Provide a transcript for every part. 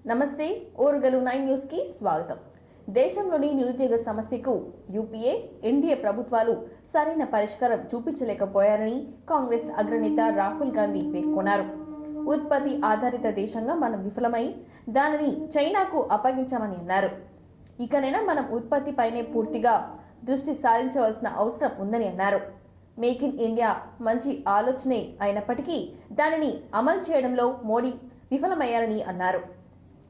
నమస్తే ఓరుగలు 9 న్యూస్ కి స్వాగతం. దేశంలోని నిరుద్యోగ సమస్యకు యూపీఏ ఎన్డీఏ ప్రభుత్వాలు సరైన పరిష్కారం చూపించలేకపోయారని కాంగ్రెస్ అగ్రనేత రాహుల్ గాంధీ పేర్కొన్నారు. ఉత్పత్తి ఆధారిత దేశంగా మనం విఫలమై దానిని చైనాకు అప్పగించామని అన్నారు. ఇకనైనా మనం ఉత్పత్తిపైనే పూర్తిగా దృష్టి సారించవలసిన అవసరం ఉందని అన్నారు. మేక్ ఇన్ ఇండియా మంచి ఆలోచనే అయినప్పటికీ దానిని అమలు చేయడంలో మోడీ విఫలమయ్యారని అన్నారు.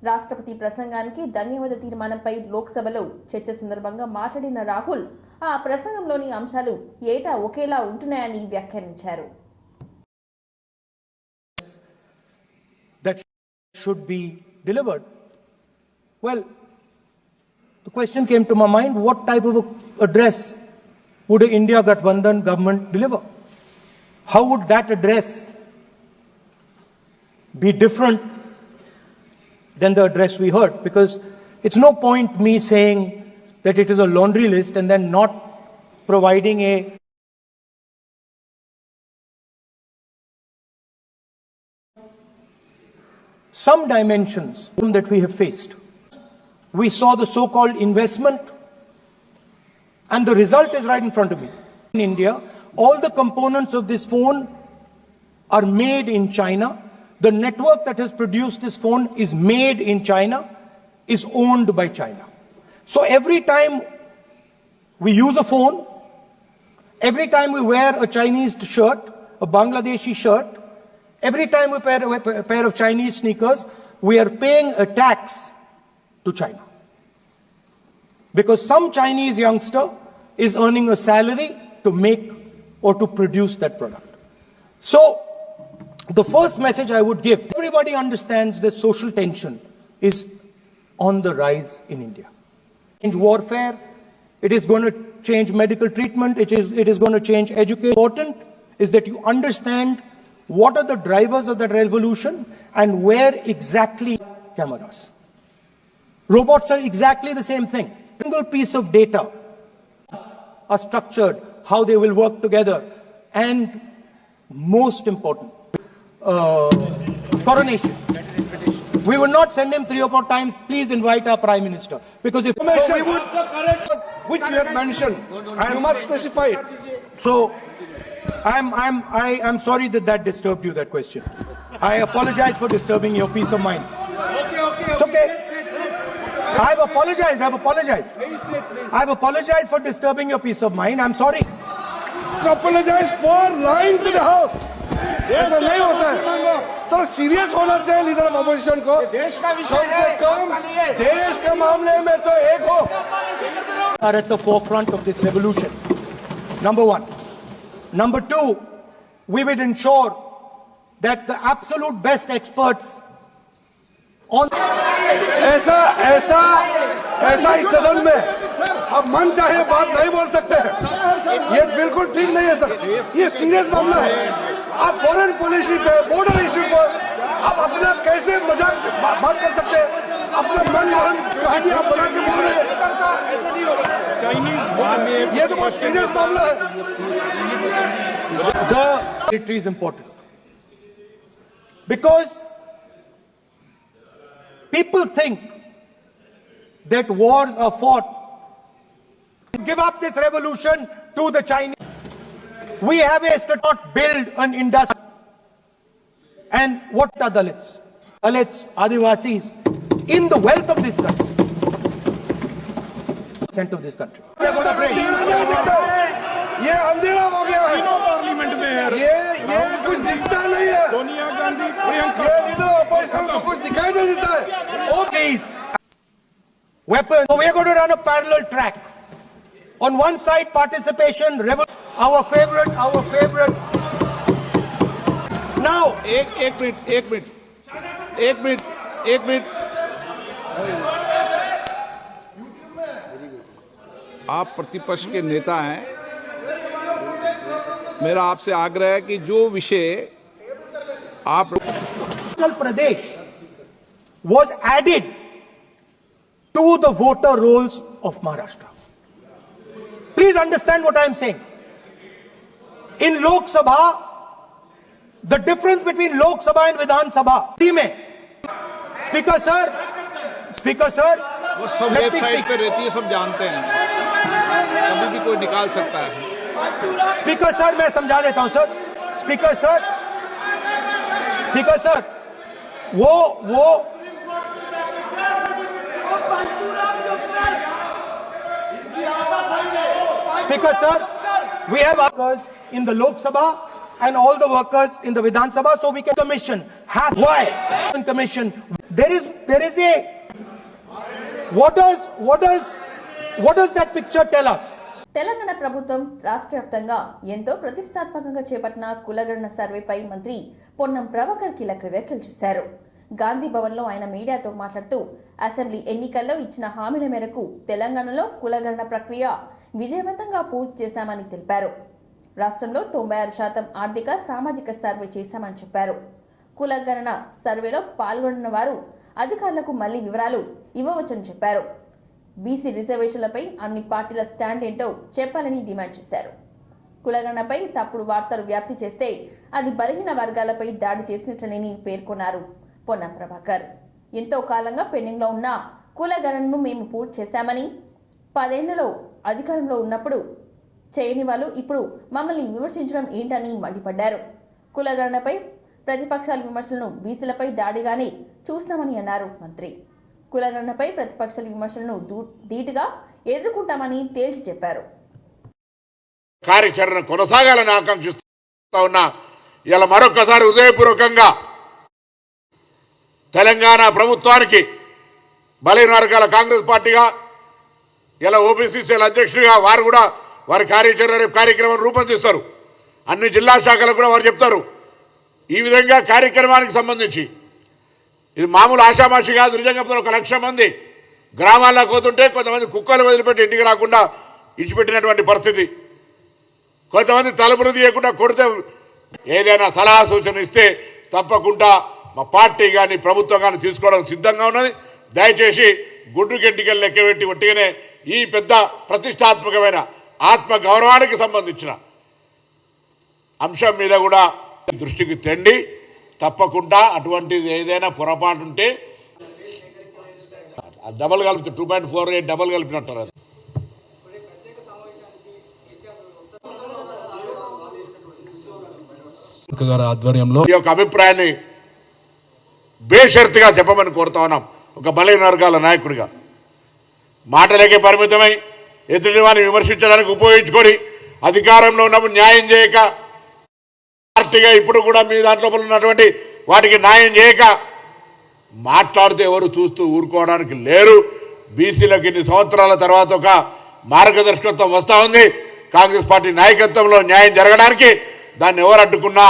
రాష్ట్రపతి ప్రసంగానికి ధన్యవాద తీర్మానంపై లోక్సభలో చర్చ సందర్భంగా మాట్లాడిన రాహుల్ ఆ ప్రసంగంలోని అంశాలు ఏటా ఒకేలా ఉంటున్నాయని వ్యాఖ్యానించారు. That should be delivered. Well, the question came to my mind, what type of address would the India Gathbandhan government deliver? How would that address be different than the address we heard? Because it's no point me saying that it is a laundry list and then not providing some dimensions that we have faced. We saw the so-called investment, and the result is right in front of me. In India, all the components of this phone are made in China. The network that has produced this phone is made in China, is owned by China. So every time we use a phone, every time we wear a Chinese shirt, a Bangladeshi shirt, every time we wear a pair of Chinese sneakers, we are paying a tax to China. Because some Chinese youngster is earning a salary to make or to produce that product. So the first message I would give, everybody understands that social tension is on the rise in India. Change warfare, it is going to change medical treatment, it is going to change education. Important is that you understand what are the drivers of that revolution and where exactly cameras. Robots are exactly the same thing. Single piece of data are structured, how they will work together, and most important, coronation. We will not send him 3 or 4 times, please invite our Prime Minister. Because if so we would, which you have mentioned, you must specify it. So I'm sorry that disturbed you, that question. I apologize for disturbing your peace of mind. It's okay. I've apologized for disturbing your peace of mind. I'm sorry. Apologize for lying to the house. ऐसा नहीं होता है. तो serious होना चाहिए leader of opposition को. कम से कम देश के मामले में तो एक हो. Are at the forefront of this revolution. Number 1. Number 2, we will ensure that the absolute best experts on ऐसा इस सदन में अब मन चाहे बात नहीं बोल सकते हैं. ये बिल्कुल ठीक नहीं है सर. ये सीरियस मामला है. आप फॉरेन पॉलिसी पे, बॉर्डर इश्यू पर आप अपना कैसे मजाक बात कर सकते हैं? अपना मनमोहन कहानी आप बना के बोल रहे हैं. ये तो बहुत सीरियस मामला है. The military is important because people think that wars are fought. Give up this revolution to the Chinese. We have to not build an industry. And what are Dalits? Dalits, Adivasis, in the wealth of this country. Percent of this country. ये अंधेरा हो गया है. Parliament में ये कुछ दिखता नहीं है. सोनिया गांधी, प्रियंका, लीडर अपोजिशन को कुछ दिखाई नहीं देता है. Please. Weapons. So we're going to run a parallel track. On one side, participation, our favorite. Now, एक मिनट. आप प्रतिपक्ष के नेता हैं. मेरा आपसे आग्रह है कि जो विषय आप Uttar Pradesh was added to the voter rolls of Maharashtra. Please understand what I am saying. In Lok Sabha, the difference between Lok Sabha and Vidhan Sabha, Speaker sir, Speaker sir, वो सब let me website speak. पे रहती है, सब जानते हैं, कभी भी कोई निकाल सकता है। स्पीकर सर, मैं समझा देता हूं सर। स्पीकर सर, वो Speaker sir, we have workers in the Lok Sabha and all the workers in the Vidhan Sabha, so we can commission has why commission there is a what does that picture tell us? Telangana ప్రభుత్వం రాష్ట్ర వ్యాప్తంగా ఎంతో ప్రతిష్టాత్మకంగా చేపట్టిన కులగణన సర్వేపై మంత్రి పొన్నం ప్రభాకర్ కీలక వ్యాఖ్యలు చేశారు. గాంధీ భవన్లో ఆయన మీడియాతో మాట్లాడుతూ అసెంబ్లీ ఎన్నికల్లో ఇచ్చిన హామీల మేరకు తెలంగాణలో కులగణన ప్రక్రియ విజయవంతంగా పూర్తి చేశామని తెలిపారు. రాష్ట్రంలో 96% ఆర్థిక సామాజిక సర్వే చేశామని చెప్పారు. కులగణన సర్వేలో పాల్గొన్న వారు అధికారులకు మళ్లీ వివరాలు ఇవ్వవచ్చని చెప్పారు. బీసీ రిజర్వేషన్లపై అన్ని పార్టీల స్టాండ్ ఏంటో చెప్పాలని డిమాండ్ చేశారు. కులగణనపై తప్పుడు వార్తలు వ్యాప్తి చేస్తే అది బలహీన వర్గాలపై దాడి చేసినట్లని పేర్కొన్నారు పొన్నం ప్రభాకర్. ఎంతో కాలంగా పెండింగ్లో ఉన్న కులగణనను మేము పూర్తి చేశామని, 10 ఏళ్లలో అధికారంలో ఉన్నప్పుడు చేయని వాళ్ళు ఇప్పుడు మమ్మల్ని విమర్శించడం ఏంటని మండిపడ్డారు. కులగణనపై ప్రతిపక్షాల విమర్శలను బీసీలపై దాడిగానే చూస్తామని అన్నారు మంత్రి. కులగణనపై ప్రతిపక్షాల విమర్శలను ధీటుగా ఎదుర్కొంటామని తేల్చి చెప్పారు. కార్యాచరణ కొనసాగాలని ఆకాంక్షిస్తా ఉన్నా. ఇలా మరొకసారి హృదయపూర్వకంగా తెలంగాణ ప్రభుత్వానికి బలహీన వర్గాల కాంగ్రెస్ పార్టీగా ఇలా ఓబీసీసీల అధ్యక్షుడిగా వారు కూడా వారి కార్యాచరణ కార్యక్రమాన్ని రూపొందిస్తారు. అన్ని జిల్లా శాఖలకు కూడా వారు చెప్తారు. ఈ విధంగా కార్యక్రమానికి సంబంధించి ఇది మామూలు ఆషామాషి కాదు. నిజంగా 1,00,000 మంది గ్రామాల్లోకి పోతుంటే కొంతమంది కుక్కలు వదిలిపెట్టి ఇంటికి రాకుండా ఇచ్చిపెట్టినటువంటి పరిస్థితి. కొంతమంది తలుపులు తీయకుండా కొడితే ఏదైనా సలహా సూచన ఇస్తే తప్పకుండా మా పార్టీ కానీ ప్రభుత్వం కానీ తీసుకోవడానికి సిద్ధంగా ఉన్నది. దయచేసి గుడ్డు గంటికలు లెక్కబెట్టి ఒట్టిగానే ఈ పెద్ద ప్రతిష్టాత్మకమైన ఆత్మ గౌరవానికి సంబంధించిన అంశం మీద కూడా దృష్టికి తెండి తప్పకుండా అటువంటిది ఏదైనా పొరపాటు ఉంటే డబల్ కలిపి 2.48 డబల్ కలిపినట్టారు. అది ఆధ్వర్యంలో ఈ యొక్క అభిప్రాయాన్ని బేషరతుగా చెప్పమని కోరుతా ఉన్నాం. ఒక బలహీన వర్గాల నాయకుడిగా మాటలకే పరిమితమై ఎదుటి వారిని విమర్శించడానికి ఉపయోగించుకొని అధికారంలో ఉన్నప్పుడు న్యాయం చేయక, పార్టీగా ఇప్పుడు కూడా మీ దాంట్లో ఉన్నటువంటి వాటికి న్యాయం చేయక మాట్లాడితే ఎవరు చూస్తూ ఊరుకోవడానికి లేరు. బీసీలకు ఇన్ని సంవత్సరాల తర్వాత ఒక మార్గదర్శకత్వం వస్తూ ఉంది. కాంగ్రెస్ పార్టీ నాయకత్వంలో న్యాయం జరగడానికి దాన్ని ఎవరు అడ్డుకున్నా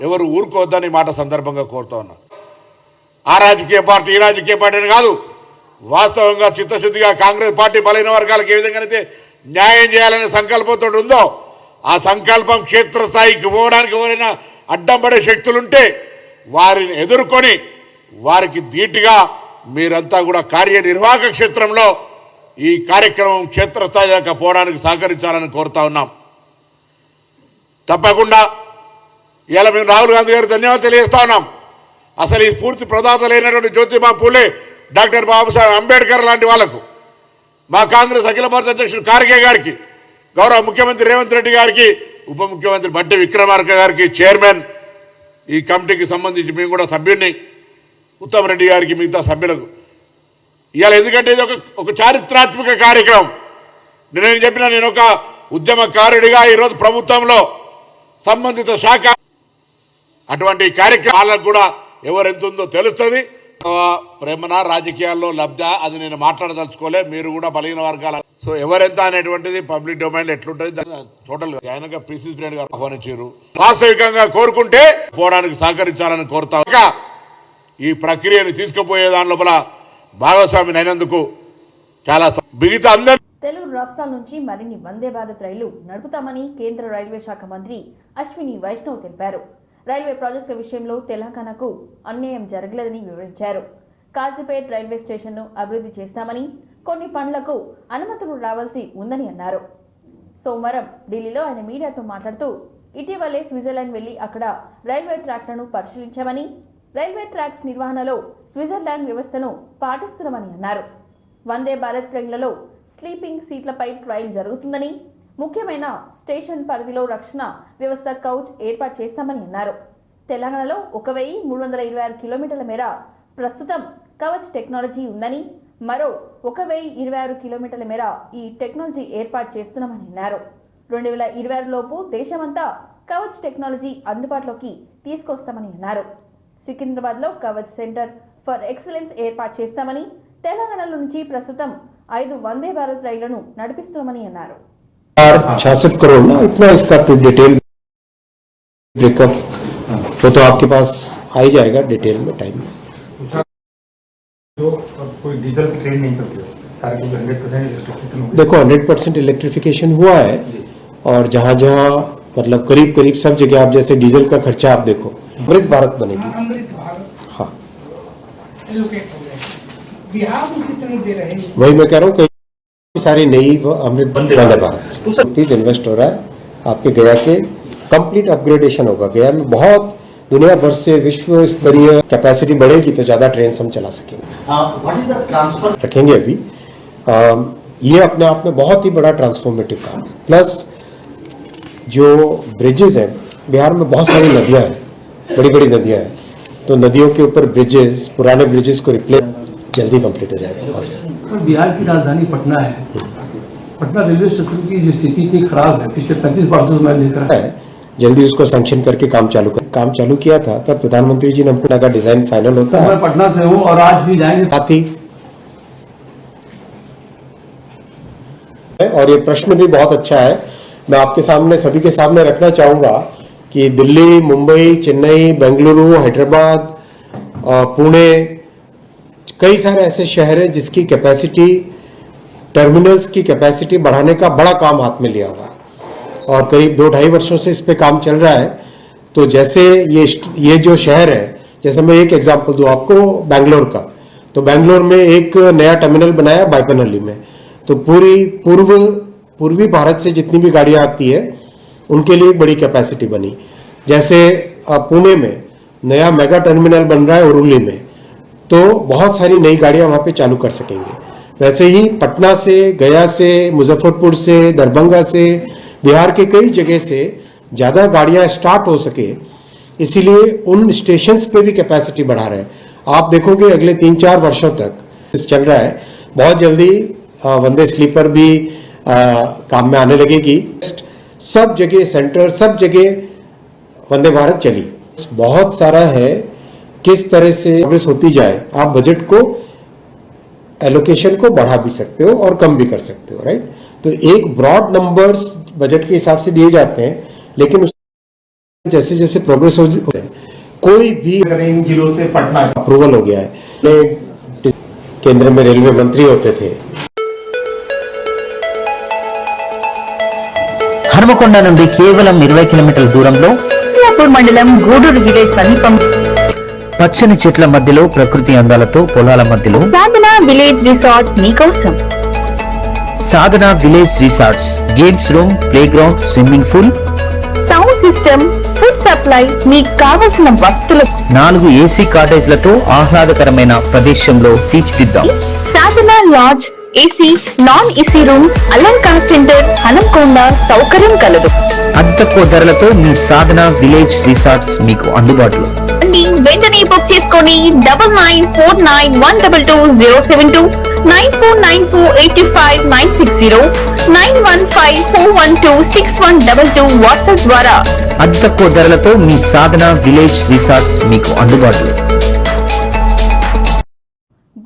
ఎవరు ఊరుకోవద్దని మాట సందర్భంగా కోరుతా ఉన్నా. ఆ రాజకీయ పార్టీ ఈ రాజకీయ పార్టీ అని కాదు, వాస్తవంగా చిత్తశుద్ధిగా కాంగ్రెస్ పార్టీ బలహీన వర్గాలకు ఏ విధంగానైతే న్యాయం చేయాలనే సంకల్పంతో ఉందో ఆ సంకల్పం క్షేత్రస్థాయికి పోవడానికి ఎవరైనా అడ్డం పడే శక్తులుంటే వారిని ఎదుర్కొని వారికి ధీటుగా మీరంతా కూడా కార్యనిర్వాహక క్షేత్రంలో ఈ కార్యక్రమం క్షేత్రస్థాయి దాకా పోవడానికి సహకరించాలని కోరుతా ఉన్నాం. తప్పకుండా ఇలా మేము రాహుల్ గాంధీ గారికి ధన్యవాదాలు తెలియజేస్తా ఉన్నాం. అసలు ఈ స్ఫూర్తి ప్రదాతలైనటువంటి జ్యోతిబా పూలే, డాక్టర్ బాబాసాహెబ్ అంబేద్కర్ లాంటి వాళ్లకు, మా కాంగ్రెస్ అఖిల భారత అధ్యక్షుడు ఖార్గే గారికి, గౌరవ ముఖ్యమంత్రి రేవంత్ రెడ్డి గారికి, ఉప ముఖ్యమంత్రి బట్టి విక్రమార్క గారికి, చైర్మన్ ఈ కమిటీకి సంబంధించి మేము కూడా సభ్యుడిని, ఉత్తమ్ రెడ్డి గారికి, మిగతా సభ్యులకు ఇవాళ ఎందుకంటే ఇది ఒక చారిత్రాత్మక కార్యక్రమం. నేనేం చెప్పినా నేను ఒక ఉద్యమకారుడిగా ఈరోజు ప్రభుత్వంలో సంబంధిత శాఖ అటువంటి కార్యక్రమాలకు కూడా ఎవరెంత ఉందో తెలుస్తుంది. ప్రేమన రాజకీయాల్లో లబ్ధ అది నేను మాట్లాడదలుచుకోలే. మీరు కూడా బలహీన వర్గాల సో ఎవరెంత అనేటువంటిది పబ్లిక్ డొమైన్ ఎట్లుంటుంది టోటల్ ఆయనగా పిసిసి ప్రెసిడెంట్ గారు ఆహ్వానించారు. వాస్తవికంగా కోరుకుంటే పోవడానికి సహకరించాలని కోరుతా. ఈ ప్రక్రియను తీసుకుపోయే దాని లోపల భాగస్వామిని అయినందుకు చాలా మిగతా అందరూ తెలుగు రాష్ట్రాల నుంచి మరిన్ని వందే భారత్ రైళ్లు నడుపుతామని కేంద్ర రైల్వే శాఖ మంత్రి అశ్విని వైష్ణవ్ తెలిపారు. రైల్వే ప్రాజెక్టుల విషయంలో తెలంగాణకు అన్యాయం జరగలేదని వివరించారు. కాజీపేట్ రైల్వే స్టేషన్ను అభివృద్ధి చేస్తామని, కొన్ని పనులకు అనుమతులు రావాల్సి ఉందని అన్నారు. సోమవారం ఢిల్లీలో ఆయన మీడియాతో మాట్లాడుతూ ఇటీవలే స్విట్జర్లాండ్ వెళ్లి అక్కడ రైల్వే ట్రాక్లను పరిశీలించామని, రైల్వే ట్రాక్స్ నిర్వహణలో స్విట్జర్లాండ్ వ్యవస్థను పాటిస్తున్నామని అన్నారు. వందే భారత్ ట్రైన్లలో స్లీపింగ్ సీట్లపై ట్రయల్ జరుగుతుందని, ముఖ్యమైన స్టేషన్ పరిధిలో రక్షణ వ్యవస్థ కౌచ్ ఏర్పాటు చేస్తామని అన్నారు. తెలంగాణలో 1326 కిలోమీటర్ల మేర ప్రస్తుతం కవచ్ టెక్నాలజీ ఉందని, మరో 1026 కిలోమీటర్ల మేర ఈ టెక్నాలజీ ఏర్పాటు చేస్తున్నామని అన్నారు. 2026 లోపు దేశమంతా కవచ్ టెక్నాలజీ అందుబాటులోకి తీసుకొస్తామని అన్నారు. సికింద్రాబాద్లో కవచ్ సెంటర్ ఫర్ ఎక్సలెన్స్ ఏర్పాటు చేస్తామని, తెలంగాణలో నుంచి ప్రస్తుతం 5 వందే భారత్ రైళ్లను నడిపిస్తున్నామని అన్నారు. 66 करोड़ ना इतना इसका डिटेल ब्रेकअप वो तो आपके पास आ ही जाएगा डिटेल में टाइम में। जो अब कोई डीजल की ट्रेन नहीं चलती है, सारे कुछ 100% इलेक्ट्रिफिकेशन हो गया। देखो 100% इलेक्ट्रिफिकेशन हुआ है और जहां जहां मतलब करीब करीब सब जगह आप जैसे डीजल का खर्चा आप देखो अमृत भारत बनेगी। हाँ वही मैं कह रहा हूँ, कई सारी नई अमृत वंदे भारत प्लीज इन्वेस्ट हो रहा है आपके गया के कंप्लीट अपग्रेडेशन होगा। गया में बहुत दुनिया भर से विश्व स्तरीय कैपेसिटी बढ़ेगी तो ज्यादा ट्रेन हम चला सकेंगे। रखेंगे अभी ये अपने आप में बहुत ही बड़ा ट्रांसफॉर्मेटिव काम है। प्लस जो ब्रिजेस हैं, बिहार में बहुत सारी नदियां हैं, बड़ी बड़ी नदियां हैं, तो नदियों के ऊपर ब्रिजेस, पुराने ब्रिजेस को रिप्लेस जल्दी कंप्लीट हो जाएगा। बिहार की राजधानी पटना है। पटना रेलवे स्टेशन की जो स्थिति इतनी खराब है, पिछले 35 वर्षों से मैं देख रहा है। जल्दी उसको सैंक्शन करके काम चालू किया था, तब प्रधानमंत्री जी ने हमको का डिजाइन फाइनल होता है। मैं पटना से हूँ और आज भी जाएंगे। साथ ही और ये प्रश्न भी बहुत अच्छा है, मैं आपके सामने सभी के सामने रखना चाहूंगा कि दिल्ली, मुंबई, चेन्नई, बेंगलुरु, हैदराबाद, पुणे, कई सारे ऐसे शहर हैं जिसकी कैपेसिटी, टर्मिनल्स की कैपेसिटी बढ़ाने का बड़ा काम हाथ में लिया हुआ है और करीब 2-2.5 वर्षों से इस पे काम चल रहा है। तो जैसे ये जो शहर है, जैसे मैं एक एग्जांपल दूं आपको बैंगलोर का, तो बैंगलोर में एक नया टर्मिनल बनाया बाईपनहल्ली में, तो पूर्वी भारत से जितनी भी गाड़ियां आती है उनके लिए एक बड़ी कैपेसिटी बनी। जैसे पुणे में नया मेगा टर्मिनल बन रहा है उरुली में, तो बहुत सारी नई गाड़ियां वहां पे चालू कर सकेंगे। वैसे ही पटना से, गया से, मुजफ्फरपुर से, दरभंगा से, बिहार के कई जगह से ज्यादा गाड़ियां स्टार्ट हो सके, इसीलिए उन स्टेशंस पे भी कैपेसिटी बढ़ा रहे हैं। आप देखोगे अगले 3-4 वर्षों तक चल रहा है। बहुत जल्दी वंदे स्लीपर भी काम में आने लगेगी। सब जगह सेंटर, सब जगह वंदे भारत चली। बहुत सारा है, किस तरह से प्रोग्रेस होती जाए, आप बजट को एलोकेशन को बढ़ा भी सकते हो और कम भी कर सकते हो, राइट। तो एक ब्रॉड नंबर्स बजट के हिसाब से दिए जाते हैं, लेकिन जैसे जैसे प्रोग्रेस हो कोई भी इन जिलों से पटना अप्रूवल हो गया है। केंद्र में रेलवे मंत्री होते थे। హనుమకొండ నుండి కేవలం 20 కిలోమీటర్ల దూరంలో మండలం గూడూరు విలేజ్ సమీపం పచ్చని చెట్ల మధ్యలో ప్రకృతి అందాలతో పొలాల మధ్యలో సాధన విలేజ్ రిసార్ట్ మీకోసం. Sadhana village resorts games room, play ground, swimming pool, sound system, food supply, మీకు కావలసిన వస్తువులు, 4 ఏసీ కాటేజ్లతో ఆహ్లాదకరమైన ప్రదేశంలో తీర్చిదిద్దాం. Sadhana lodge, AC, non AC room, Alankar centre, Hanumakonda సౌకర్యం కలదు. అతి తక్కువ ధరలతో మీ సాధన విలేజ్ రిసార్ట్స్ మీకు అందుబాటులో. వెంటనే బుక్ చేసుకోండి. 9949122072, 949485960915412612 వాట్సాప్ ద్వారా అతి తక్కువ ధరలతో మీ సాధన విలేజ్ రిసార్ట్స్ మీకు అందుబాటులో.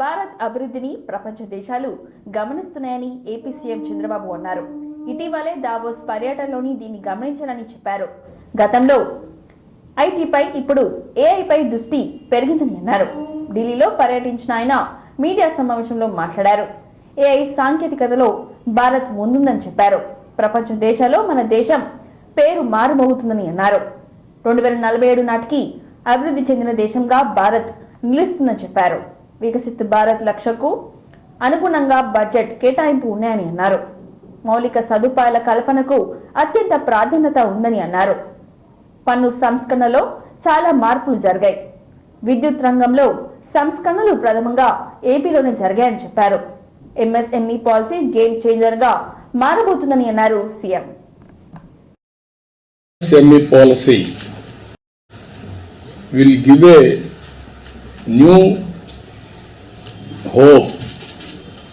భారత్ అభివృద్ధిని ప్రపంచ దేశాలు గమనిస్తున్నాయని ఏపీ సీఎం చంద్రబాబు అన్నారు. ఇటీవలే దావోస్ పర్యటనలోని దీన్ని గమనించాలని చెప్పారు. గతంలో ఐటీపై ఇప్పుడు ఏఐపై దృష్టి పెరిగిందని అన్నారు. ఢిల్లీలో పర్యటించిన ఆయన మీడియా సమావేశంలో మాట్లాడారు. ఏఐ సాంకేతికతలో భారత్ ముందుందని చెప్పారు. ప్రపంచ దేశాల్లో మన దేశం పేరు మారుమోగుతుందని అన్నారు. 2047 నాటికి అభివృద్ధి చెందిన దేశంగా భారత్ నిలుస్తుందని చెప్పారు. వికసిత్ భారత్ లక్ష్యకు అనుగుణంగా బడ్జెట్ కేటాయింపు ఉన్నాయని అన్నారు. మౌలిక సదుపాయాల కల్పనకు అత్యంత ప్రాధాన్యత ఉందని అన్నారు. పన్ను సంస్కరణలో చాలా మార్పులు జరిగాయి. విద్యుత్ రంగంలో సంస్కరణలు ప్రథమంగా ఏపీలోనే జరిగాయని చెప్పారు. ఎంఎస్ఎంఈ పాలసీ గేమ్ చేంజర్ గా మారబోతుందని అన్నారు CM. MSME policy will give a new hope,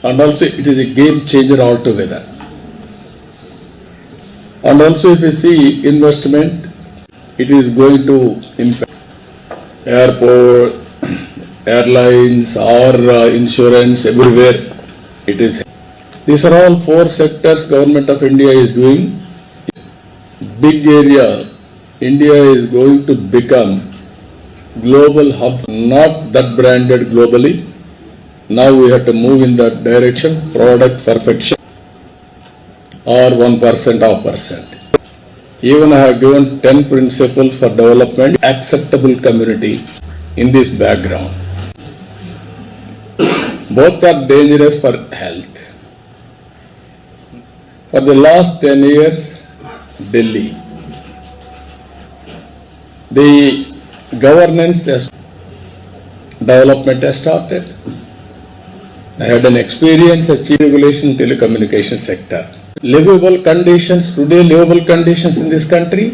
and also it is a game changer altogether. And also if you see investment, it is going to impact airport, airlines or insurance, everywhere it is. These are all 4 sectors government of India is doing. Big area, India is going to become global hub, not that branded globally. Now we have to move in that direction, product perfection or 1% or percent. Even I have given 10 principles for development, acceptable community in this background. Both are dangerous for health. For the last 10 years, Delhi, the governance development has started. I had an experience at chief regulation telecommunication sector. Livable conditions, today livable conditions in this country.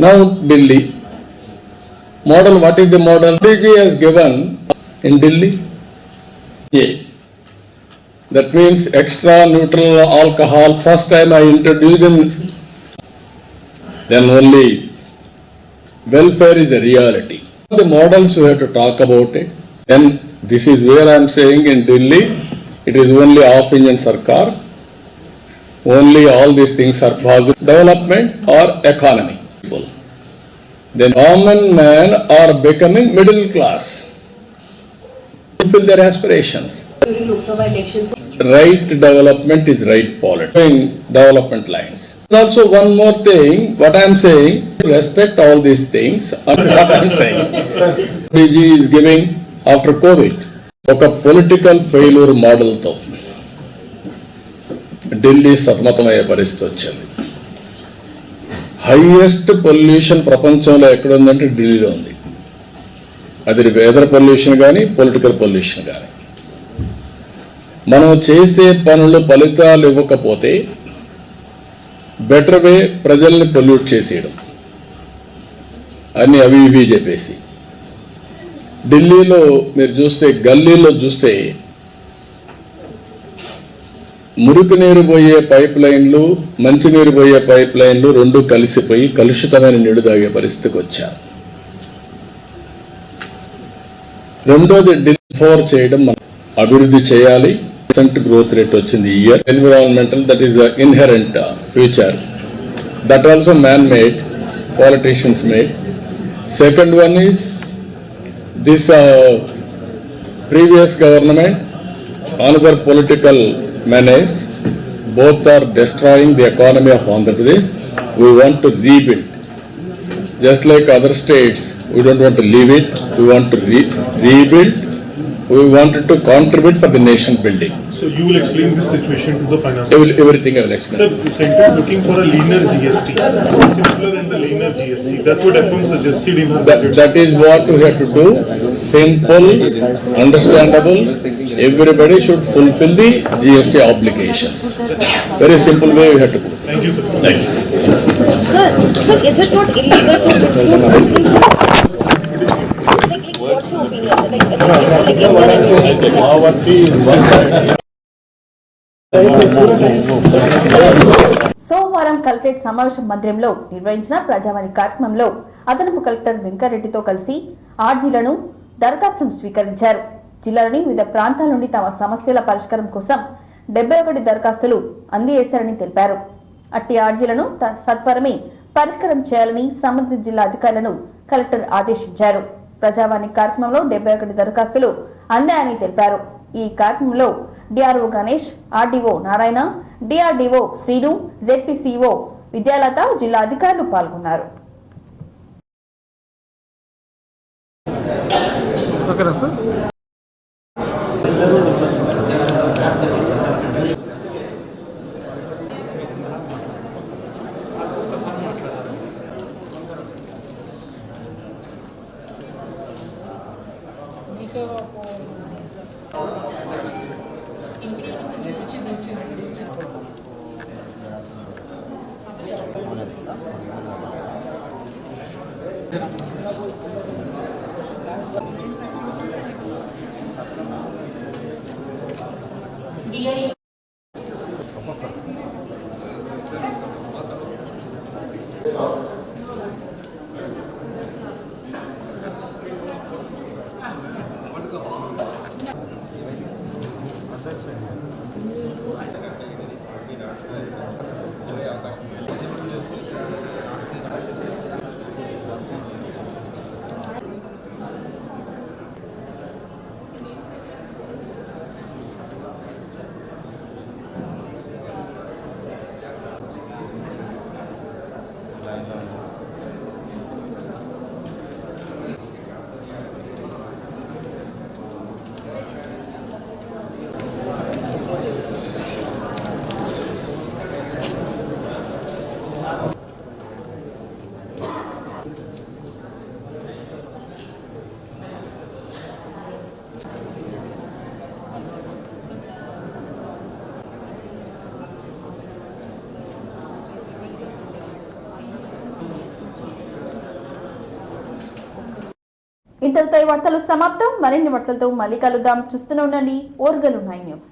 Now Delhi. Model, what is the model? DG has given in Delhi. Yeah. That means extra neutral alcohol. First time I introduced them, then only welfare is a reality. The models we have to talk about it. Then this is where I am saying in Delhi, it is only off engine sarkar. Only all these things are possible. Development or economy. Then common man are becoming middle class. Fulfill their aspirations. During Lok Sabha elections. Right development is right policy. Development lines. Also one more thing, what I am saying, respect all these things. What I am saying. DG is giving after COVID. ఒక political failure మోడల్తో ఢిల్లీ సతమతమయ్యే పరిస్థితి వచ్చింది. Highest pollution ప్రపంచంలో ఎక్కడ ఉందంటే ఢిల్లీలో ఉంది. అది వెదర్ పొల్యూషన్ కానీ పొలిటికల్ పొల్యూషన్ కానీ. మనం చేసే పనులు ఫలితాలు ఇవ్వకపోతే బెటర్ వే ప్రజల్ని పొల్యూట్ చేసేయడం అని అవి ఇవి చెప్పేసి. ఢిల్లీలో మీరు చూస్తే గల్లీలో చూస్తే మురికి నీరు పోయే పైప్ లైన్లు, మంచినీరు పోయే పైప్ లైన్లు రెండు కలిసిపోయి కలుషితమైన నీరు తాగే పరిస్థితికి వచ్చారు. రెండోది ఢిల్లీ 4 చేయడం, మనం అభివృద్ధి చేయాలి. గ్రోత్ రేట్ వచ్చింది ఈ year. Environmental, that is inherent future, that also man made, politicians made. Second one is this previous government, another political menace, both are destroying the economy of Andhra Pradesh. We want to rebuild. Just like other states, we don't want to leave it, we want to rebuild. We wanted to contribute for the nation building. So you will explain this situation to the finance. Everything I will explain. Sir, the centre is looking for a leaner GST, simpler and a leaner GST. That's what FM suggested in her budget. That is what we have to do. Simple, understandable. Everybody should fulfill the GST obligations. Very simple way we have to do. Thank you, sir. Thank you. Sir, is it not illegal to do Muslims? What's your opinion? సోమవారం collectorate సమావేశ మందిరంలో నిర్వహించిన ప్రజావాణి కార్యక్రమంలో అదనపు collector వెంకారెడ్డితో కలిసి ఆర్జీలను, దరఖాస్తులను స్వీకరించారు. జిల్లాలోని వివిధ ప్రాంతాల నుండి తమ సమస్యల పరిష్కారం కోసం 71 దరఖాస్తులు అందజేశారని తెలిపారు. అట్టి ఆర్జీలను సత్వరమే పరిష్కారం చేయాలని సంబంధిత జిల్లా అధికారులను కలెక్టర్ ఆదేశించారు. ప్రజావాణి కార్యక్రమంలో 71 దరఖాస్తులు అందాయని తెలిపారు. ఈ కార్యక్రమంలో DRO Ganesh, RDO Narayana, DRDO Srinu, ZPCO Vidyalatha, జిల్లా అధికారులు పాల్గొన్నారు. ఇంతటితో ఈ వార్తలు సమాప్తం. మరిన్ని వార్తలతో మళ్ళీ కలుద్దాం. చూస్తూనే ఉండండి ఓర్గలు 9 న్యూస్.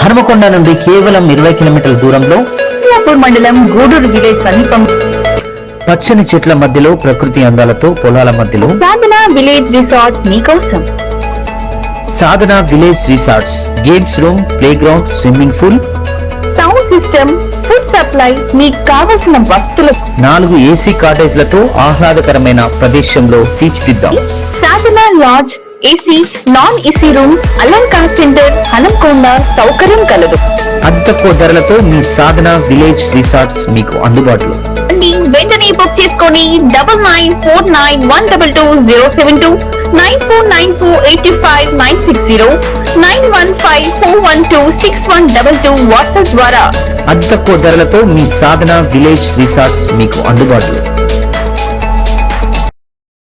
హనుమకొండ నుండి కేవలం 20 కిలోమీటర్ల దూరంలో మియాపూర్ మండలం గూడూరు విలేజ్ సమీపం పచ్చని చెట్ల మధ్యలో ప్రకృతి అందాలతో పొలాల మధ్యలో సాధన విలేజ్ రిసార్ట్ మీకోసం. Sadhana village resorts games room, play ground, swimming pool, sound system, food supply, మీకు కావలసిన వస్తువులు 4 ఏసీ కాటేజ్లతో ఆహ్లాదకరమైన ప్రదేశంలో తీర్చిదిద్దాం. Sadhana lodge, AC, non AC room, Alankar centre, Hanamkonda సౌకర్యం కలదు. అతి తక్కువ ధరలతో మీ సాధన విలేజ్ రిసార్ట్స్ మీకు అందుబాటులో. వెంటనే బుక్ చేసుకొని 9949122072 949485960915412612 వాట్సాప్ ద్వారా అతి తక్కువ ధరలతో మీ సాధన విలేజ్ రిసార్ట్స్ మీకు అందుబాటులో.